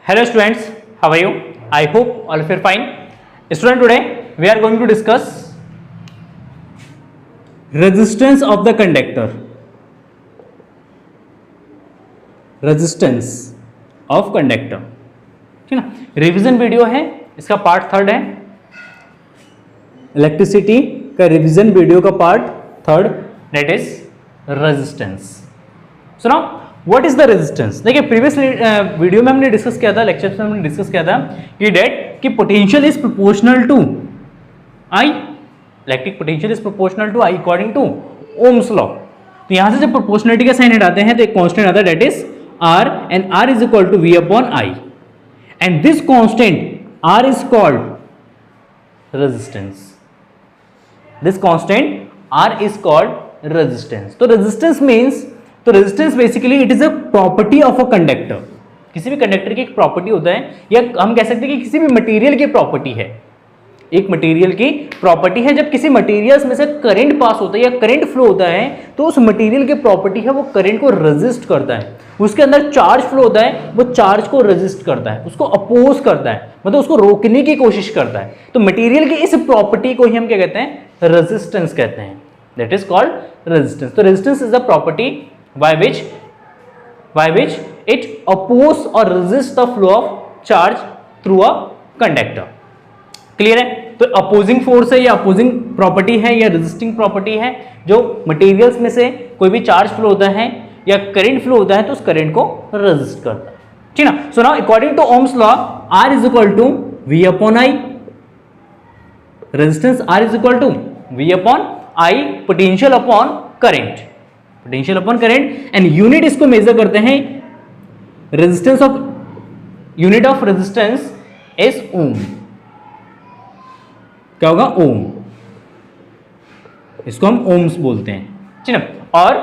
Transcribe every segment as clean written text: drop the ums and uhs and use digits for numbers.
Hello students, how are you? I hope all of you are fine. Student, today we are going to discuss resistance of the conductor. Resistance of conductor. ठीक ना, revision video है, इसका part third है. Electricity का revision video का part third, that is resistance. सुनो, what is the resistance? देखिए previous video में हमने डिस्कस किया था, लेक्चर में हमने डिस्कस किया था कि डेट कि potential is proportional to I, electric potential is proportional to I according to Ohm's law. तो यहां से जब प्रोपोर्शनलिटी का साइन हटाते हैं तो एक कांस्टेंट आता है, that is R, and R is equal to V upon I, and this constant R is called resistance. This constant R is called resistance. तो रेजिस्टेंस मींस, तो resistance basically it is a property of a conductor. किसी भी conductor की एक property होता है, या हम कह सकते हैं कि किसी भी मटेरियल की प्रॉपर्टी है. एक मटेरियल की प्रॉपर्टी है, जब किसी मटेरियल्स में से करंट पास होता है या करंट फ्लो होता है तो उस मटेरियल की प्रॉपर्टी है वो करंट को रेजिस्ट करता है. उसके अंदर चार्ज फ्लो होता है, वो चार्ज को रेजिस्ट करता है, उसको अपोज करता है, मतलब उसको रोकने की कोशिश करता है. तो मटेरियल की इस प्रॉपर्टी को ही हम क्या कहते हैं? रेजिस्टेंस कहते हैं. That is called resistance. तो resistance is the property by which it oppose or resist the flow of charge through a conductor. Clear है? तो अपोजिंग फोर्स है या अपोजिंग प्रॉपर्टी है या रेजिस्टिंग प्रॉपर्टी है, जो मटेरियल्स में से कोई भी चार्ज फ्लो होता है या करंट फ्लो होता है तो उस करंट को रेजिस्ट करता है. ठीक ना? So now according to Ohm's law, R is equal to V upon I. Resistance R is equal to V upon I, potential upon current, potential upon current, and unit इसको measure करते हैं. Resistance of, unit of resistance is ohm. क्या होगा? ओम. इसको हम ohms बोलते हैं. ठीक है? और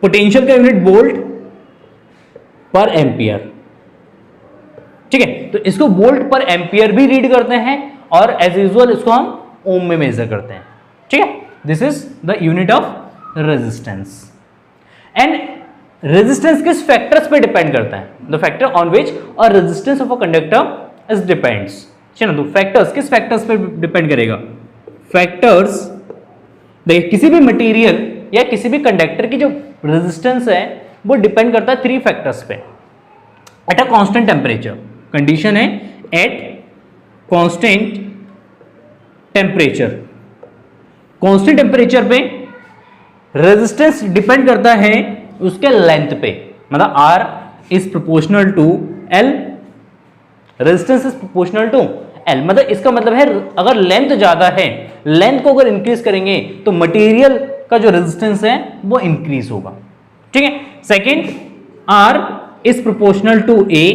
पोटेंशियल का यूनिट वोल्ट पर एम्पियर. ठीक है? तो इसको वोल्ट पर एम्पियर भी रीड करते हैं और एज यूजुअल इसको हम ओम में मेजर करते हैं. ठीक है? This is the unit of resistance. And resistance किस फैक्टर्स पे डिपेंड करता है? द फैक्टर ऑन विच और resistance of a conductor is depends. चलो, तो फैक्टर्स किस फैक्टर्स पे डिपेंड करेगा? फैक्टर्स, देखिए किसी भी मटेरियल या किसी भी कंडक्टर की जो रेजिस्टेंस है वो डिपेंड करता है थ्री फैक्टर्स पे. At a constant temperature, condition है at constant temperature. Constant temperature पे रेजिस्टेंस डिपेंड करता है उसके लेंथ पे, मतलब R is proportional to L, resistance is proportional to L. मतलब इसका मतलब है अगर लेंथ ज्यादा है, लेंथ को अगर इंक्रीज करेंगे तो मटेरियल का जो रेजिस्टेंस है वो इंक्रीज होगा. ठीक है? Second, R is proportional to A,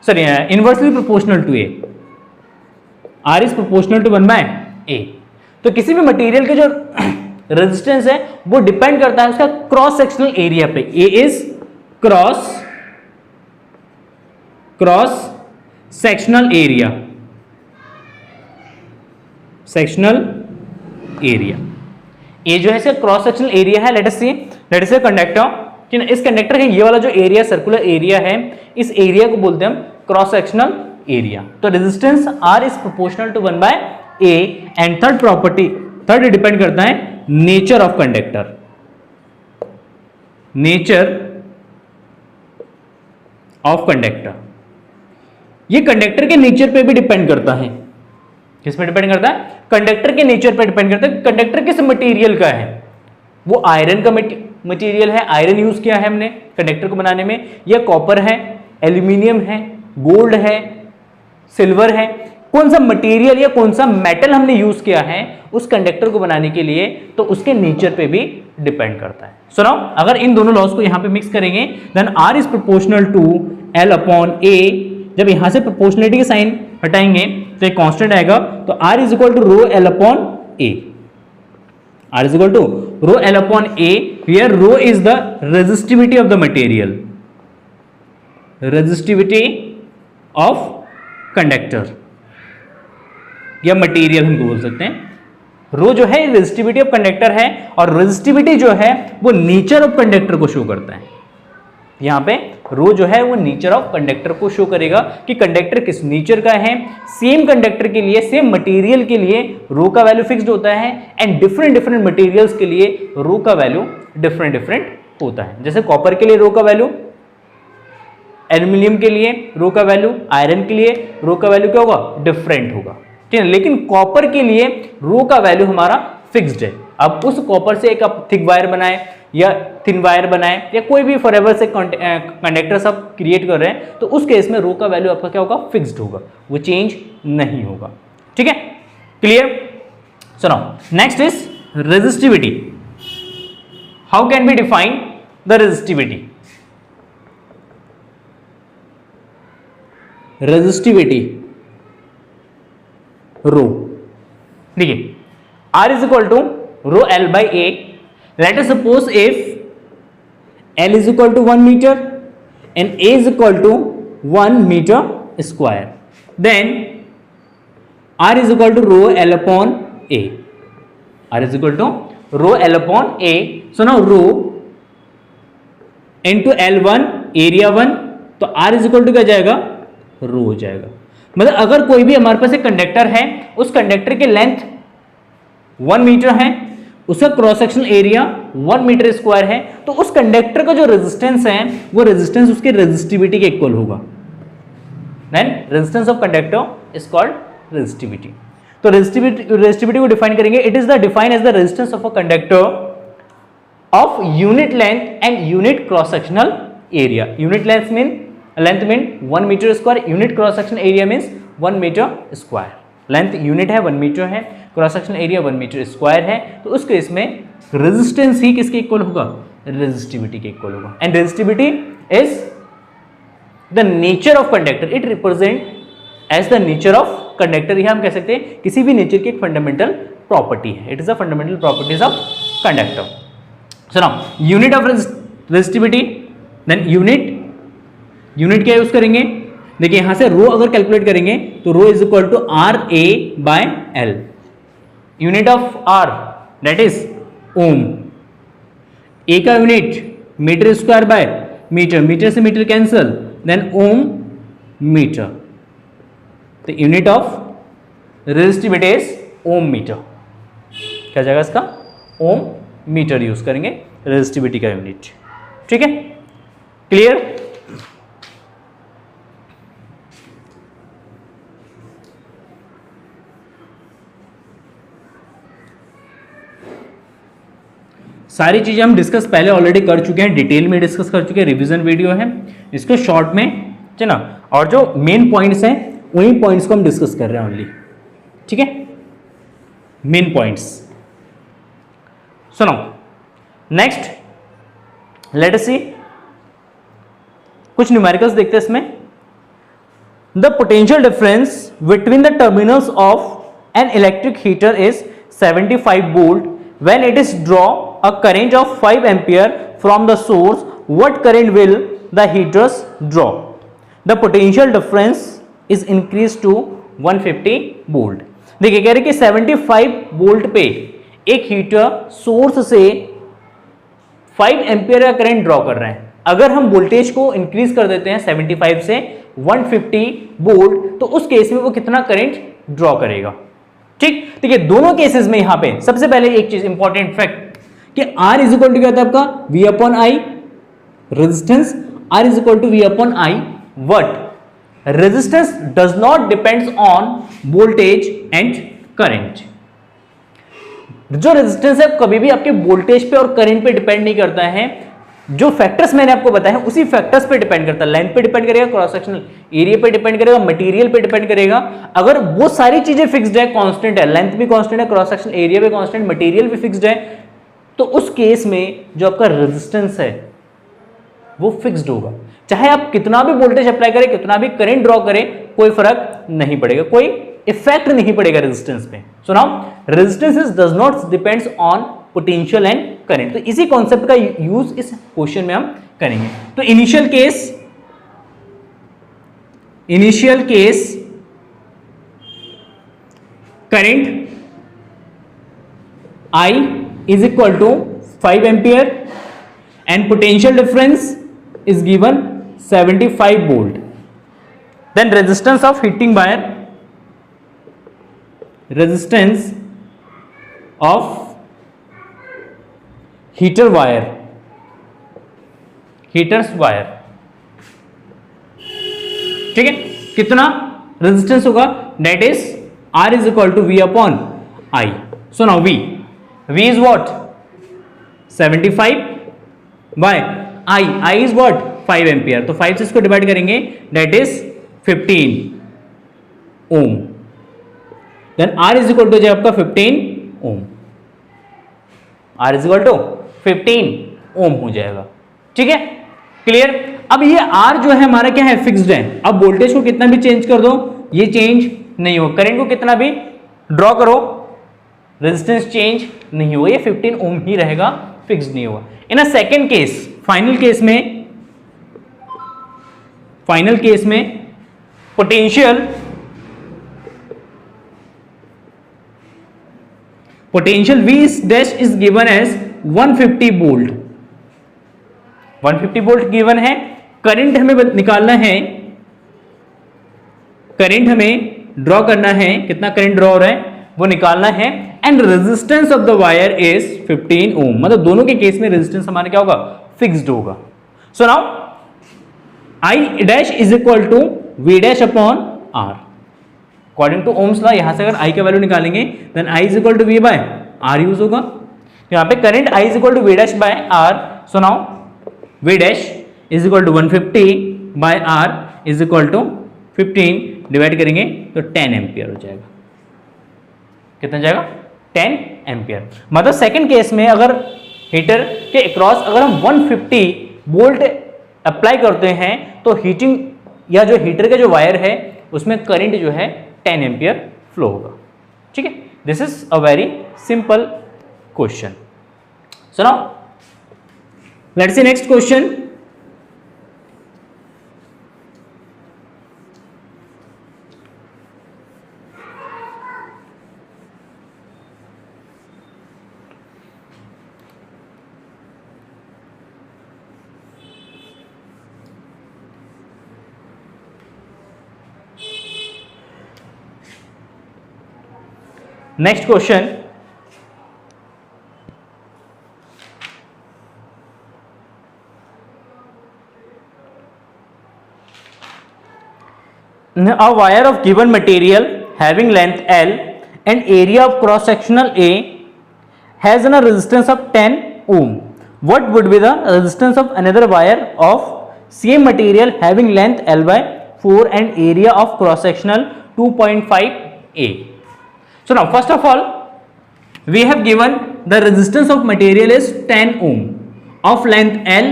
sorry inversely proportional to A. R is proportional to 1/A. तो किसी भी मटेरियल के जो रेजिस्टेंस है वो डिपेंड करता है उसका क्रॉस सेक्शनल एरिया पे. A is cross sectional area, sectional area. A जो है इसका क्रॉस सेक्शनल एरिया है. Let us see, let us say conductor, इस कंडक्टर का ये वाला जो एरिया, सर्कुलर एरिया है, इस एरिया को बोलते हैं हम क्रॉस सेक्शनल एरिया. तो resistance R is proportional to 1/A. And third property, third depend करता है nature of conductor. Nature of conductor, ये कंडक्टर के नेचर पे भी डिपेंड करता है. किस पे डिपेंड करता है? कंडक्टर के नेचर पे डिपेंड करता है. कंडक्टर किस मटेरियल का है? वो आयरन का मटेरियल है, आयरन यूज किया है हमने कंडक्टर को बनाने में, या कॉपर है, एल्यूमिनियम है, गोल्ड है, सिल्वर है. कौन सा मटेरियल या कौन सा मेटल हमने यूज किया है उस कंडक्टर को बनाने के लिए, तो उसके नेचर पे भी डिपेंड करता है. सुनो, अगर इन दोनों लॉस को यहां पे मिक्स करेंगे, then R is proportional to L upon A. जब यहां से प्रोपोर्शनलिटी के साइन हटाएंगे तो एक कांस्टेंट आएगा, तो R is equal to rho L upon A. R is equal to rho L upon A, here rho is the resistivity of the material, resistivity of conductor या मटेरियल हम बोल सकते हैं. रो जो है रेजिस्टिविटी ऑफ कंडक्टर है, और resistivity जो है वो नेचर ऑफ कंडक्टर को शो करता है. यहाँ पे रो जो है वो नेचर ऑफ कंडक्टर को शो करेगा कि कंडक्टर किस नेचर का है। सेम कंडक्टर के लिए, सेम मटेरियल के लिए रो का वैल्यू फिक्स्ड होता है एंड डिफरेंट डिफरेंट मटेरियल्स के लिए रो का वैल्यू डिफरेंट डिफरेंट होता है। जैसे कॉपर के लिए रो का वैल्यू, एल्यूमिनियम के लिए रो का वैल्यू, आयरन के लिए रो का वैल्यू क्या होगा, डिफरेंट होगा, ठीक है। लेकिन कॉपर के लिए रो का वैल्यू हमारा फिक्स्ड है। अब उस कॉपर से एक आप थिक वायर बनाए या थिन वायर बनाए या कोई भी फॉरएवर से कंडक्टर सब क्रिएट कर रहे हैं, तो उस केस में रो का वैल्यू आपका क्या होगा, फिक्स्ड होगा, वो चेंज नहीं होगा, ठीक है, clear. So now next is resistivity. How can be define the resistivity? Resistivity rho, देखिए R is equal to rho L by A. Let us suppose if L is equal to 1 meter and A is equal to 1 meter square, then R is equal to rho L upon A. R is equal to rho L upon A. So now rho into L1 area 1, तो R is equal to क्या जाएगा, रो हो जाएगा। मतलब अगर कोई भी हमारे पास एक कंडक्टर है, उस कंडक्टर के लेंथ 1 मीटर है, उसका cross sectional area 1 metre square है, तो उस कंडक्टर का जो रेजिस्टेंस है वो रेजिस्टेंस उसके रेजिस्टिविटी के इक्वल होगा। Then resistance of conductor is called resistivity. तो रेजिस्टिविटी को डिफाइन करेंगे, it is the define as the resistance of a conductor of unit length and unit cross sectional area. Unit length mean 1 metre square, unit cross sectional area means 1 metre square. Length unit है 1 metre है, cross sectional area 1 metre square है, तो उस case में resistance ही किसके equal होगा, resistivity के equal होगा। And resistivity is the nature of conductor, it represent as the nature of conductor. यह हम कह सकते हैं किसी भी नेचर की एक फंडामेंटल प्रॉपर्टी है, it is a fundamental properties of conductor. So now unit of resistivity, then unit क्या यूज करेंगे, देखिए यहां से रो अगर कैलकुलेट करेंगे तो rho is equal to R A by L. Unit of R that is ohm, A का unit metre square by metre, metre से metre cancel, then ohm metre. The unit of resistivity is ohm metre, क्या जाएगा इसका, ओम metre use करेंगे resistivity का unit, ठीक है, clear. सारी चीजें हम डिस्कस पहले ऑलरेडी कर चुके हैं, डिटेल में डिस्कस कर चुके हैं, रिवीजन वीडियो है, इसको शॉर्ट में, ठीक है ना, और जो मेन पॉइंट्स हैं उन्हीं पॉइंट्स को हम डिस्कस कर रहे हैं ओनली, ठीक है, मेन पॉइंट्स। सुनो नेक्स्ट लेट अस सी कुछ न्यूमेरिकल्स देखते हैं इसमें। The potential difference between the terminals of an electric heater is 75 volt when it is draw a current of 5 ampere from the source, what current will the heaters draw? The potential difference is increased to 150 volt. देखिए कह रहे कि 75 volt पे एक heater source से 5 ampere का current draw कर रहे हैं। अगर हम वोल्टेज को इंक्रीज कर देते हैं 75 से 150 वोल्ट, तो उस केस में वो कितना करंट ड्रॉ करेगा, ठीक। देखिए दोनों केसेस में यहां पे सबसे पहले एक चीज इंपॉर्टेंट फैक्ट कि R इज इक्वल टू क्या होता है आपका, V upon I, resistance R is equal to V upon I, what resistance does not depends on voltage and current. जो रेजिस्टेंस है कभी भी आपके वोल्टेज पे और करंट पे डिपेंड नहीं करता है, जो फैक्टर्स मैंने आपको बताया उसी फैक्टर्स पे डिपेंड करता है। लेंथ पे डिपेंड करेगा, क्रॉस सेक्शनल एरिया पे डिपेंड करेगा, मटेरियल पे डिपेंड करेगा। अगर वो सारी चीजें फिक्स्ड है, कांस्टेंट है, लेंथ भी कांस्टेंट है, क्रॉस सेक्शनल एरिया भी कांस्टेंट, मटेरियल भी फिक्स्ड है, तो उस केस में जो आपका रेजिस्टेंस है वो फिक्स्ड होगा। चाहे आप कितना भी वोल्टेज अप्लाई करें, कितना भी करंट ड्रॉ करें, कोई फर्क नहीं पड़ेगा, कोई इफेक्ट नहीं पड़ेगा रेजिस्टेंस पे। So now resistance does not depends on potential and current. तो इसी कॉन्सेप्ट का यूज इस क्वेश्चन में हम करेंगे। तो initial case current I is equal to 5 ampere and potential difference is given 75 volt. Then resistance of heating wire, resistance of heater wire, heaters wire, ठीक है, कितना रेजिस्टेंस होगा, that is R is equal to V upon I. So now V is what 75 by I is what 5 ampere. तो 5 से इसको divide करेंगे, that is 15 ohm. Then R is equal to जो आपका 15 ohm, R is equal to 15 ohm हो जाएगा. ठीक है, क्लियर. अब ये R जो है हमारा क्या है, फिक्स्ड है. अब वोल्टेज को कितना भी चेंज कर दो ये चेंज नहीं होगा, करंट को कितना भी ड्रॉ करो रेजिस्टेंस चेंज नहीं होगा, ये 15 ओम ही रहेगा, फिक्स्ड नहीं होगा. In a second case, final case में potential V dash is given as 150 volt. 150 volt given है. करंट हमें निकालना है, करंट हमें ड्रॉ करना है, कितना करंट ड्रॉ हो रहा है वो निकालना है. And resistance of the wire is 15 ओम. मतलब दोनों के केस में रेजिस्टेंस हमारा क्या होगा, फिक्स्ड होगा. So now I dash is equal to V dash upon R. According to Ohm's law यहां से अगर I का वैल्यू निकालेंगे then I is equal to V by R use होगा. यहां पे current I is equal to V dash by R. So now V dash is equal to 150 by R is equal to 15 divide करेंगे तो 10 ampere हो जाएगा. कितना जाएगा, 10 ampere. मतलब सेकंड केस में अगर हीटर के अक्रॉस अगर हम 150 वोल्ट अप्लाई करते हैं तो हीटिंग या जो हीटर का जो वायर है उसमें करंट जो है 10 एम्पियर फ्लो होगा. ठीक है, this is a very simple question. So now let's see next question. Next question. A wire of given material having length L and area of cross sectional A has a resistance of 10 ohm. What would be the resistance of another wire of same material having length L by 4 and area of cross sectional 2.5 A? So now first of all we have given the resistance of material is 10 ohm of length L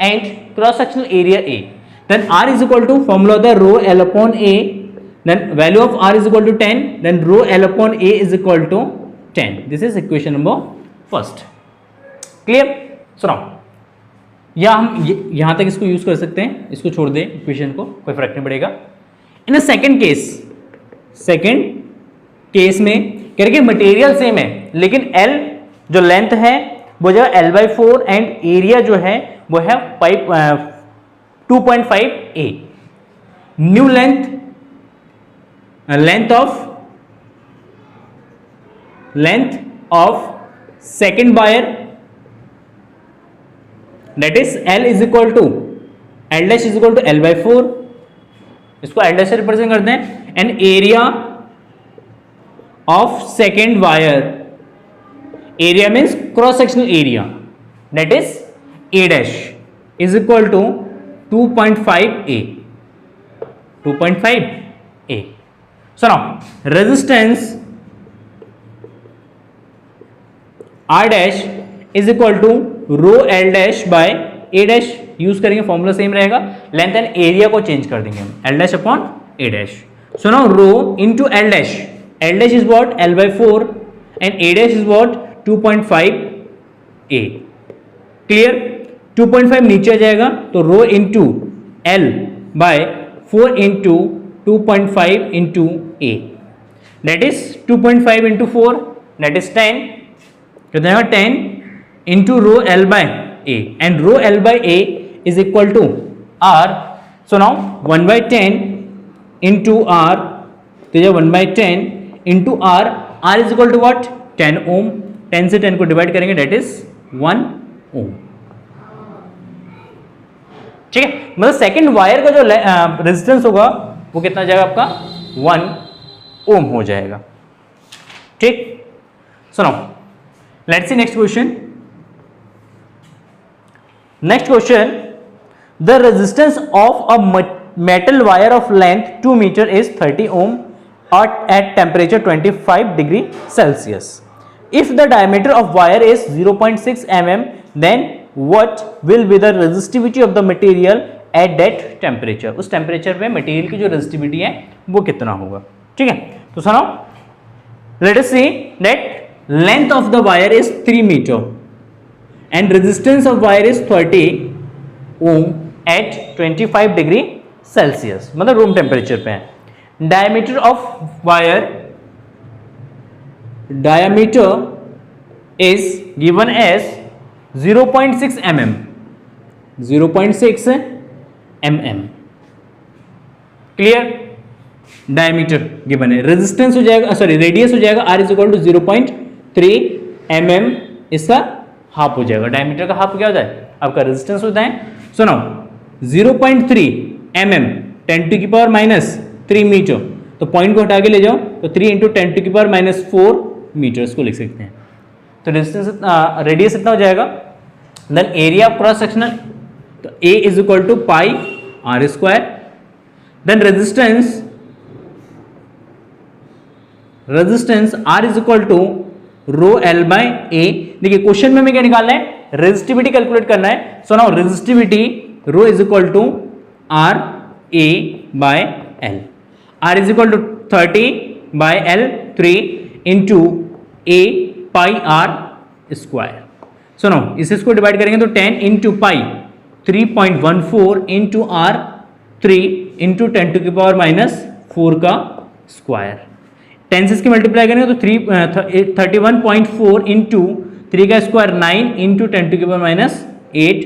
and cross sectional area A. Then R is equal to formula the rho L upon A, then value of R is equal to 10, then rho L upon A is equal to 10. This is equation number first. Clear? So now या हम यहां तक इसको use कर सकते हैं, इसको छोड़ दें इक्वेशन को, कोई फर्क नहीं पड़ेगा. इन अ सेकेंड केस में कह रहे मटेरियल सेम है लेकिन L जो लेंथ है वो जो L by 4 एंड एरिया जो है वो है 2.5 A. New length of second wire that is L is equal to L dash is equal to L by 4. इसको L डैश से रिप्रेजेंट करते हैं. And area of second wire, area means cross sectional area, that is A dash is equal to 2.5 A. 2.5 A. So now resistance R dash is equal to rho L dash by A dash. Use करेंगे, formula same रहेगा. Length and area को change कर देंगे L dash upon A dash. So now rho into L dash. L dash is what? L by 4 and A dash is what? 2.5 A. Clear? 2.5 नीचे आ जाएगा तो rho into L by 4 into 2.5 into A. That is 2.5 into 4 that is 10. कितना है 10 into rho L by A and rho L by A is equal to R. So now 1/10 into R, तो ये 1/10 into R, R is equal to what 10 ohm. 10 से 10 को divide करेंगे that is 1 ओम. ठीक है, मतलब सेकंड वायर का जो रेजिस्टेंस होगा वो कितना जाएगा आपका 1 ओम हो जाएगा. ठीक, सुनो let's see next question. Next question, the resistance of a metal wire of length 2 meter is 30 ohm at temperature 25 degree Celsius. If the diameter of wire is 0.6 mm, then what will be the resistivity of the material at that temperature? उस temperature पे material की जो resistivity है वो कितना होगा. ठीक है, तो सुनो, let us see that length of the wire is 3 meter and resistance of wire is 30 ohm at 25 degree Celsius, मतलब रूम टेम्परेचर पे है. Diameter of wire, diameter is given as 0.6 mm, 0.6 mm. Clear, diameter given है. Resistance हो जाएगा, sorry radius हो जाएगा r is equal to 0.3 mm, इसका half हो जाएगा. डायमीटर का हाफ क्या होता है आपका रेजिस्टेंस होता है. सुनो 0.3 mm 10 टू की पावर माइनस 3 मीटर, तो पॉइंट को हटा के ले जाओ तो 3 इंटू 10 टू की पावर माइनस 4 मीटर्स को लिख सकते हैं. तो डिस्टेंस रेडियस इतना हो जाएगा. Then area of cross sectional, तो A is equal to pi r square. Then resistance R is equal to rho L by A. देखिए क्वेश्चन में हमें क्या निकालना है, रेजिस्टिविटी कैलकुलेट करना है. So now resistivity rho is equal to R A by L. R is equal to 30 by L 3 into A pi R square. सुनो इसको डिवाइड करेंगे तो 10 into pi 3.14 into R 3 into 10 to की power minus 4 का square. 10 से इसकी multiply करेंगे तो 31.4 इंटू 3 का स्क्वायर 9 इंटू 10 टू की पावर माइनस 8.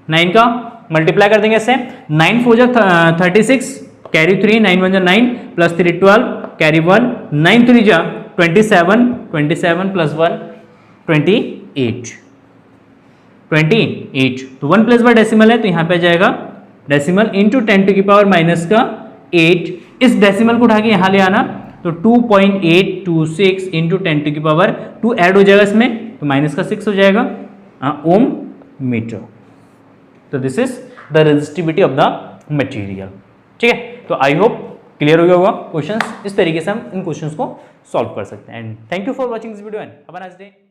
9 का मल्टीप्लाई कर देंगे इससे. 9 4 जा 36, कैरी 3, 9 1 जा 9 प्लस 3 12, कैरी 1, 9 3 जा 27, 27 प्लस 1 28. तो 1 प्लस बाय डेसिमल है तो यहाँ पे आ जाएगा डेसिमल इंटू 10 टू की पावर माइनस का 8. इस डेसिमल को उठा के यहाँ ले आना तो 2.826 इंटू 10 टू की पावर 2 ऐड हो जाएगा इसमें तो माइनस का 6 हो जाएगा ओम मीटर. तो this is the resistivity of the material. ठीक है, तो आई होप क्लियर हो गया होगा क्वेश्चंस. इस तरीके से हम इन क्वेश्चंस को सॉल्व कर सकते हैं. And thank you for watching this video and have a nice day.